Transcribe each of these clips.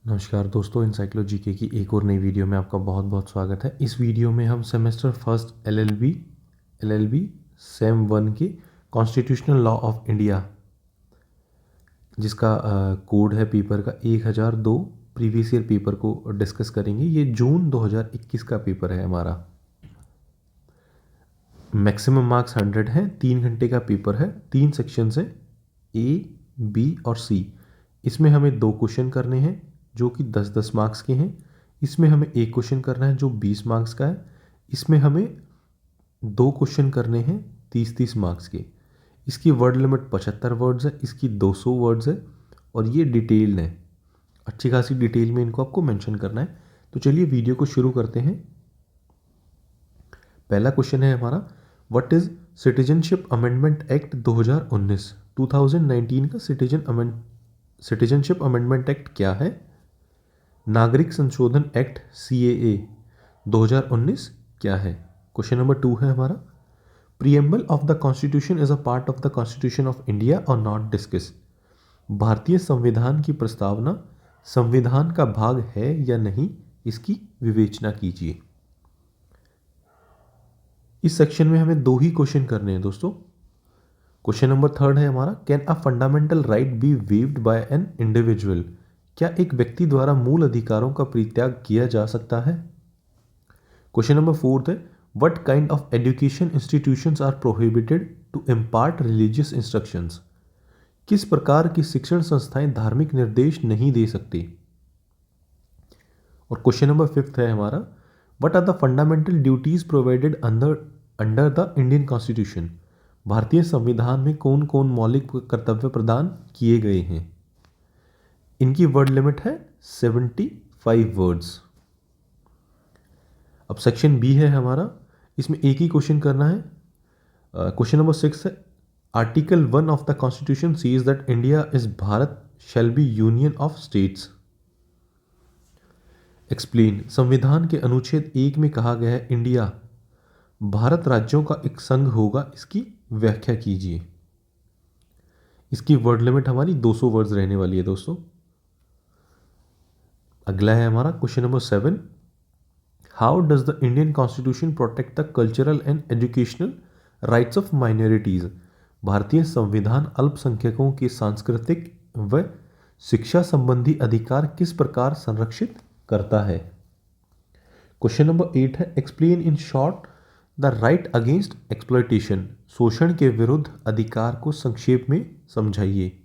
नमस्कार दोस्तों, इनसाइक्लो जीके की एक और नई वीडियो में आपका बहुत बहुत स्वागत है। इस वीडियो में हम सेमेस्टर फर्स्ट एलएलबी सेम 1 के कॉन्स्टिट्यूशनल लॉ ऑफ इंडिया, जिसका कोड है पेपर का 1002, प्रीवियस ईयर पेपर को डिस्कस करेंगे। ये जून 2021 का पेपर है हमारा। मैक्सिमम मार्क्स 100 हैं। 3 घंटे का पेपर है। 3 सेक्शन है, ए, बी और सी। इसमें हमें 2 क्वेश्चन करने हैं जो कि 10-10 मार्क्स के हैं। इसमें हमें एक क्वेश्चन करना है जो 20 मार्क्स का है। इसमें हमें 2 क्वेश्चन करने हैं 30-30 मार्क्स के। इसकी वर्ड लिमिट 75 वर्ड्स है, इसकी 200 वर्ड्स है और ये डिटेल्ड है। अच्छी खासी डिटेल में इनको आपको मेंशन करना है। तो चलिए वीडियो को शुरू करते हैं। पहला क्वेश्चन है हमारा, what is citizenship amendment act 2019? 2019 का सिटीजनशिप अमेंडमेंट एक्ट क्या है? नागरिक संशोधन एक्ट CAA 2019 क्या है? क्वेश्चन नंबर 2 है हमारा, preamble of the constitution is a part of the constitution of India और नॉट डिस्कस? भारतीय संविधान की प्रस्तावना संविधान का भाग है या नहीं, इसकी विवेचना कीजिए। इस सेक्शन में हमें 2 ही क्वेश्चन करने हैं दोस्तों। क्वेश्चन नंबर 3 है हमारा, can a fundamental right be waived by an individual? क्या एक व्यक्ति द्वारा मूल अधिकारों का परित्याग किया जा सकता है? क्वेश्चन नंबर 4 है, what kind of education institutions are prohibited to impart religious instructions? किस प्रकार की शिक्षण संस्थाएं धार्मिक निर्देश नहीं दे सकती? और क्वेश्चन नंबर 5 है हमारा, what are the fundamental duties provided under the Indian constitution? भारतीय संविधान में कौन कौन मौलिक कर्तव्य प्रदान किए गए हैं? इनकी वर्ड लिमिट है 75 वर्ड्स। अब सेक्शन बी है हमारा, इसमें एक ही क्वेश्चन करना है। क्वेश्चन नंबर 6 है, article 1 of the constitution says that India is Bharat shall be union of states. Explain, संविधान के अनुच्छेद 1 में कहा गया है इंडिया भारत राज्यों का एक संघ होगा, इसकी व्याख्या कीजिए। इसकी वर्ड लिमिट हमारी 200 वर्ड्स रहने वाली है दोस्तों। अगला है हमारा question number 7, how does the Indian constitution protect the cultural and educational rights of minorities? भारतीय संविधान अल्पसंख्यकों के सांस्कृतिक व शिक्षा संबंधी अधिकार किस प्रकार संरक्षित करता है? क्वेश्चन नंबर 8 है, explain in short the right against exploitation. शोषण के विरुद्ध अधिकार को संक्षेप में समझाइए।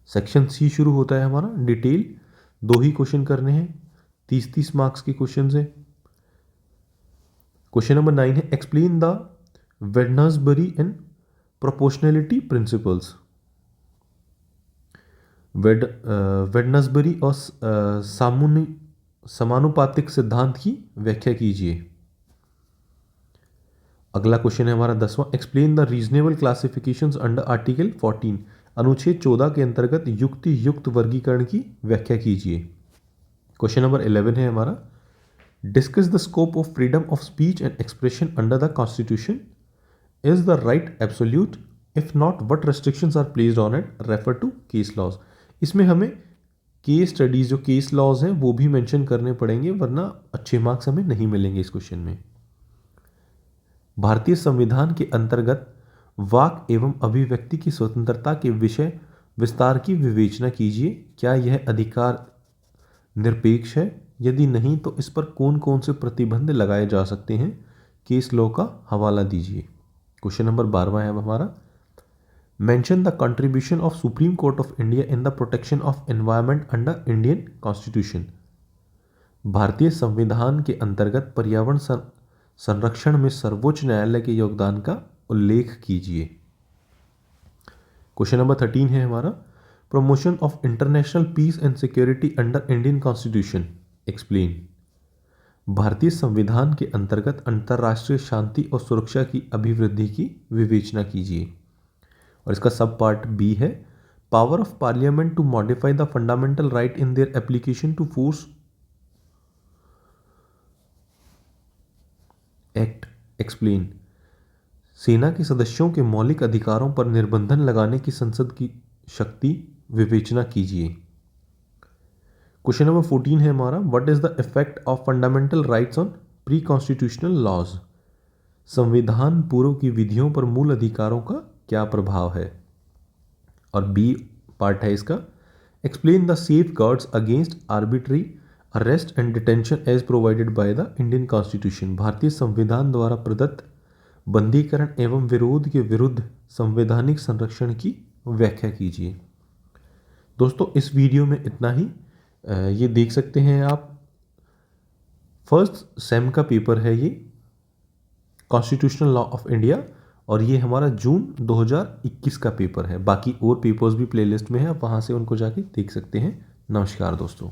सेक्शन सी शुरू होता है हमारा, डिटेल। 2 ही क्वेश्चन करने हैं, 30-30 मार्क्स के क्वेश्चन है। क्वेश्चन नंबर 9 है, explain the Wednesbury and proportionality principles. Wednesbury और समानुपातिक सिद्धांत की व्याख्या कीजिए। अगला क्वेश्चन है हमारा 10वां, explain the reasonable classifications under article 14। अनुच्छेद 14 के अंतर्गत युक्ति युक्त वर्गीकरण की व्याख्या कीजिए। क्वेश्चन नंबर 11 है हमारा, discuss the scope of freedom of speech and expression under the constitution. Is the right absolute? If not, what restrictions are placed on it? Refer to case laws. इसमें हमें केस स्टडीज, जो case laws हैं, वो भी mention करने पड़ेंगे, वरना अच्छे मार्क्स हमें नहीं मिलेंगे इस क्वेश्चन में। भारतीय संविधान के अंतर्गत वाक एवं अभिव्यक्ति की स्वतंत्रता के विषय विस्तार की विवेचना कीजिए। क्या यह अधिकार निरपेक्ष है? यदि नहीं तो इस पर कौन कौन से प्रतिबंध लगाए जा सकते हैं? केस लॉ का हवाला दीजिए। क्वेश्चन नंबर 12 है हमारा, mention the contribution of supreme court of India in the protection of environment under Indian constitution. भारतीय संविधान के अंतर्गत पर्यावरण संरक्षण में सर्वोच्च न्यायालय के योगदान का उल्लेख कीजिए। क्वेश्चन नंबर 13 है हमारा, promotion of international peace and security under Indian constitution. Explain, भारतीय संविधान के अंतर्गत अंतर्राष्ट्रीय शांति और सुरक्षा की अभिवृद्धि की विवेचना कीजिए। और इसका सब पार्ट बी है, power of parliament to modify the fundamental right in their application to force act. Explain, सेना के सदस्यों के मौलिक अधिकारों पर निर्बंधन लगाने की संसद की शक्ति विवेचना कीजिए। क्वेश्चन नंबर 14 है हमारा, what is the effect of fundamental rights on pre constitutional laws? संविधान पूर्व की विधियों पर मूल अधिकारों का क्या प्रभाव है? और बी पार्ट है इसका, explain the safeguards against arbitrary arrest and detention as provided by the Indian constitution. भारतीय संविधान द्वारा प्रदत्त बंदीकरण एवं विरोध के विरुद्ध संवैधानिक संरक्षण की व्याख्या कीजिए। दोस्तों इस वीडियो में इतना ही। ये देख सकते हैं आप, फर्स्ट सेम का पेपर है ये, कॉन्स्टिट्यूशनल लॉ ऑफ इंडिया, और ये हमारा जून 2021 का पेपर है। बाकी और पेपर्स भी प्लेलिस्ट में है, आप वहाँ से उनको जाके देख सकते हैं। नमस्कार दोस्तों।